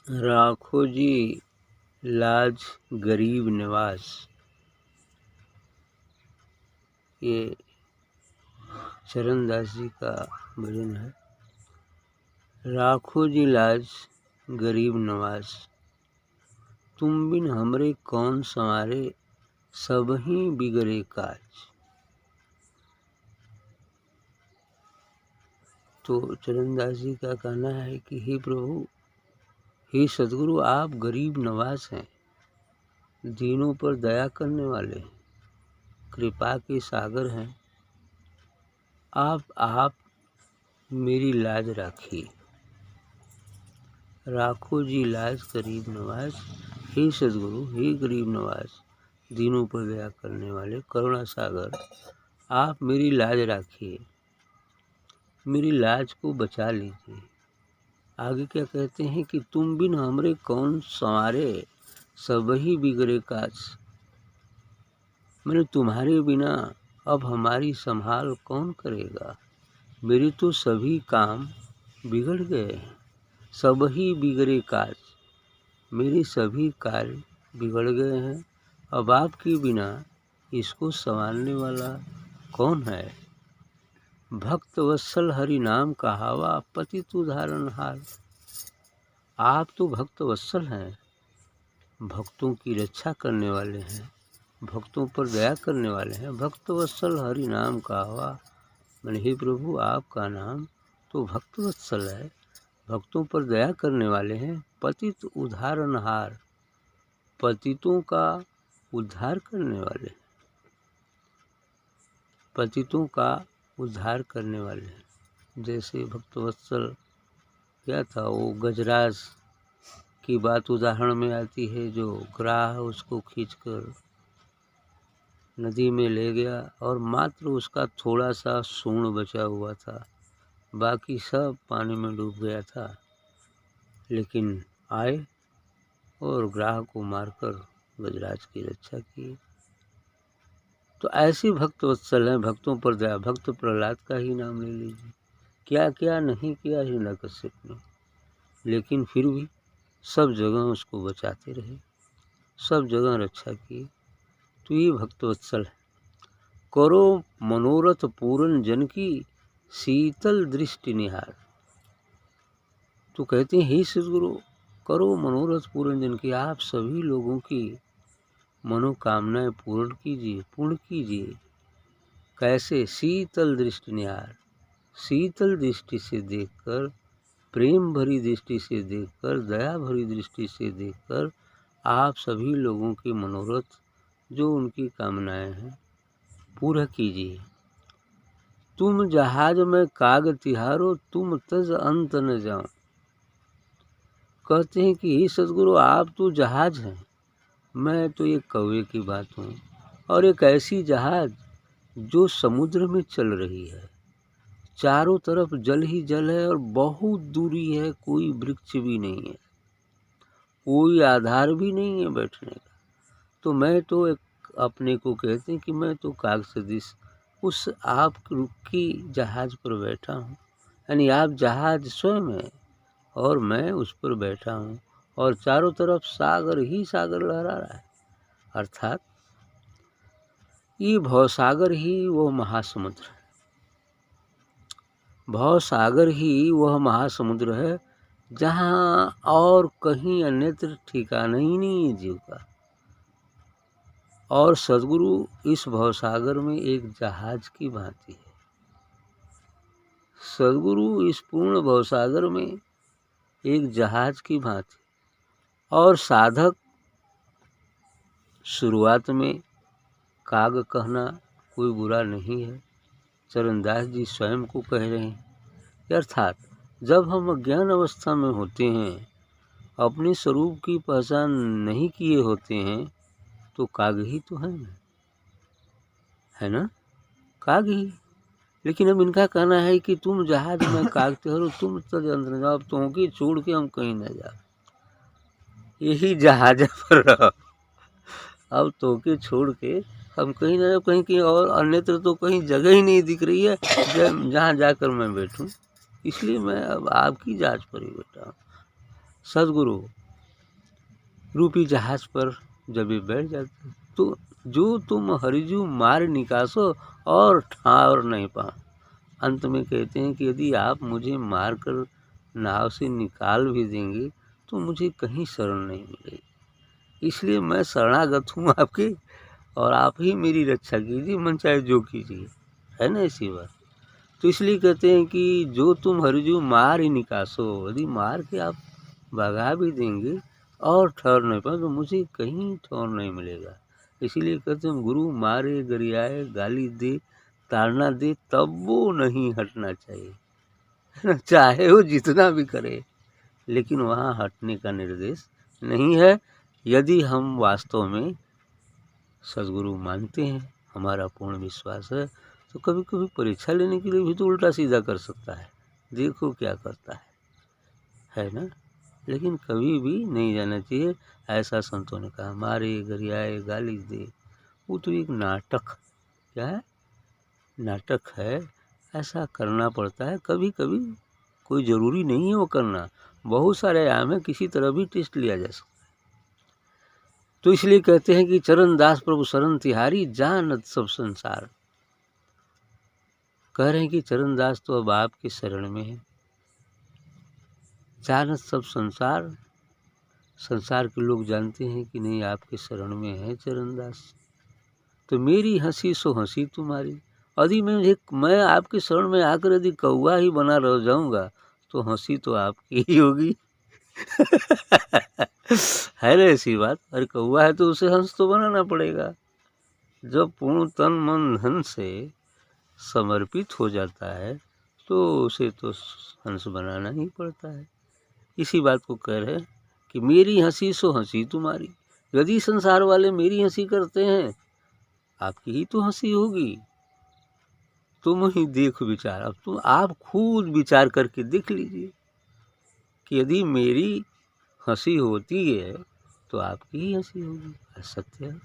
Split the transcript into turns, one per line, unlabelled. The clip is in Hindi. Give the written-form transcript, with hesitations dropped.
राखो जी लाज गरीब निवास। ये चरणदास जी का भजन है। राखो जी लाज गरीब नवाज, तुम बिन हमरे कौन संवारे, सबही बिगड़े काज। तो चरणदास जी का कहना है कि हे प्रभु, हे सदगुरु, आप गरीब नवाज हैं, दीनों पर दया करने वाले हैं, कृपा के सागर हैं। आप मेरी लाज राखिए। राखो जी लाज गरीब नवाज, हे सदगुरु, हे गरीब नवाज, दीनों पर दया करने वाले करुणा सागर, आप मेरी लाज राखिए, मेरी लाज को बचा लीजिए। आगे क्या कहते हैं कि तुम बिन हमरे कौन संवारे, सबही बिगड़े काज। मैंने तुम्हारे बिना अब हमारी संभाल कौन करेगा, मेरे तो सभी काम बिगड़ गए हैं। सबही बिगड़े काज, मेरे सभी कार्य बिगड़ गए हैं। अब आपके बिना इसको संवारने वाला कौन है। भक्त वत्सल हरि नाम कहावा, पतित उदाहरणहार। आप तो भक्त वत्सल हैं, भक्तों की रक्षा करने वाले हैं, भक्तों पर दया करने वाले हैं। भक्त वत्सल हरि नाम कहावा, मैंने हे प्रभु, आपका नाम तो भक्त वत्सल है, भक्तों पर दया करने वाले हैं। पतित उद्धारनहार, पतितों का उद्धार करने वाले, पतितों का उद्धार करने वाले हैं। जैसे भक्तवत्सल क्या था, वो गजराज की बात उदाहरण में आती है, जो ग्राह उसको खींचकर नदी में ले गया और मात्र उसका थोड़ा सा सूंड बचा हुआ था, बाकी सब पानी में डूब गया था। लेकिन आए और ग्राह को मारकर गजराज की रक्षा की। तो ऐसे भक्त वत्सल हैं, भक्तों पर दया। भक्त प्रहलाद का ही नाम ले लीजिए, क्या क्या नहीं किया हिरण्यकश्यप ने, लेकिन फिर भी सब जगह उसको बचाते रहे, सब जगह रक्षा की। तो ये भक्त वत्सल है। करो मनोरथ पूरन जन की, शीतल दृष्टि निहार। तो कहते हैं, हे सद्गुरु, करो मनोरथ पूरन जन की, आप सभी लोगों की मनोकामनाएं पूर्ण कीजिए। कैसे? शीतल दृष्टि निहार, शीतल दृष्टि से देखकर, प्रेम भरी दृष्टि से देखकर, दया भरी दृष्टि से देखकर आप सभी लोगों के मनोरथ, जो उनकी कामनाएं हैं, पूरा कीजिए। तुम जहाज में काग तिहारो, तुम तज अंत न जाओ। कहते हैं कि हे सद्गुरु, आप तो जहाज हैं, मैं तो एक कौवे की बात हूँ, और एक ऐसी जहाज जो समुद्र में चल रही है, चारों तरफ जल ही जल है और बहुत दूरी है, कोई वृक्ष भी नहीं है, कोई आधार भी नहीं है बैठने का। तो मैं तो एक अपने को कहते हैं कि मैं तो काग सदृश उस आप की जहाज पर बैठा हूँ। यानी आप जहाज स्वयं है और मैं उस पर बैठा हूँ, और चारों तरफ सागर ही सागर लहरा रहा है। अर्थात ये भवसागर ही वह महासमुद्र है, भवसागर ही वह महासमुद्र है, जहाँ और कहीं अन्यत्र ठिकाना ही नहीं है जीव का। और सद्गुरु इस भवसागर में एक जहाज की भांति है। सद्गुरु इस पूर्ण भवसागर में एक जहाज की भांति, और साधक शुरुआत में काग कहना कोई बुरा नहीं है। चरणदास जी स्वयं को कह रहे हैं, अर्थात जब हम अज्ञान अवस्था में होते हैं, अपने स्वरूप की पहचान नहीं किए होते हैं, तो काग ही तो है ना, काग ही। लेकिन अब इनका कहना है कि तुम जहाज में काग ठहरो, तुम तज अंत न जाओ, तुम के छोड़ के हम कहीं न जाओ, यही जहाज पर रहो। अब तो के छोड़ के हम कहीं न जाओ, कहीं और अन्यत्र तो कहीं जगह ही नहीं दिख रही है जहाँ जाकर मैं बैठूं, इसलिए मैं अब आपकी जहाज पर ही बैठा हूँ। सदगुरु रूपी जहाज पर जब ये बैठ जाते तो जो तुम हरिजू मार निकासो और ठावर नहीं पाओ। अंत में कहते हैं कि यदि आप मुझे मार कर नाव से निकाल भी देंगे तो मुझे कहीं शरण नहीं मिलेगी। इसलिए मैं शरणागत हूँ आपके, और आप ही मेरी रक्षा कीजिए, मन चाहे जो कीजिए। है ना ऐसी बात। तो इसलिए कहते हैं कि जो तुम हरिजू मार ही निकासो, यदि मार के आप भगा भी देंगे और ठहर नहीं पाए तो मुझे कहीं ठहर नहीं मिलेगा। इसीलिए कहते हैं गुरु मारे गरियाए गाली दे ताड़ना दे तब वो नहीं हटना चाहिए, है ना। चाहे वो जितना भी करे, लेकिन वहाँ हटने का निर्देश नहीं है। यदि हम वास्तव में सदगुरु मानते हैं, हमारा पूर्ण विश्वास है, तो कभी कभी परीक्षा लेने के लिए भी तो उल्टा सीधा कर सकता है, देखो क्या करता है ना। लेकिन कभी भी नहीं जाना चाहिए। ऐसा संतों ने कहा, मारे गरियाए गाली दे, वो तो एक नाटक, क्या है, नाटक है। ऐसा करना पड़ता है कभी कभी, कोई ज़रूरी नहीं है वो करना। बहुत सारे आयाम है, किसी तरह भी टेस्ट लिया जा सकता है। तो इसलिए कहते हैं कि चरण दास प्रभु शरण तिहारी जानत सब संसार। कह रहे हैं कि चरण दास तो अब आपके शरण में है। जानत सब संसार, संसार के लोग जानते हैं कि नहीं आपके शरण में है चरणदास। तो मेरी हंसी सो हंसी तुम्हारी। यदि मैं आपके शरण में आकर यदि कौवा ही बना रह जाऊंगा तो हंसी तो आपकी ही होगी। है ना ऐसी बात। अरे कौवा है तो उसे हंस तो बनाना पड़ेगा। जब पूर्ण तन मन धन से समर्पित हो जाता है तो उसे तो हंस बनाना ही पड़ता है। इसी बात को कह रहे हैं कि मेरी हंसी सो हंसी तुम्हारी। यदि संसार वाले मेरी हंसी करते हैं, आपकी ही तो हंसी होगी। तुम ही देख विचार, अब आप खुद विचार करके देख लीजिए कि यदि मेरी हंसी होती है तो आपकी ही हंसी होगी। सत्य है।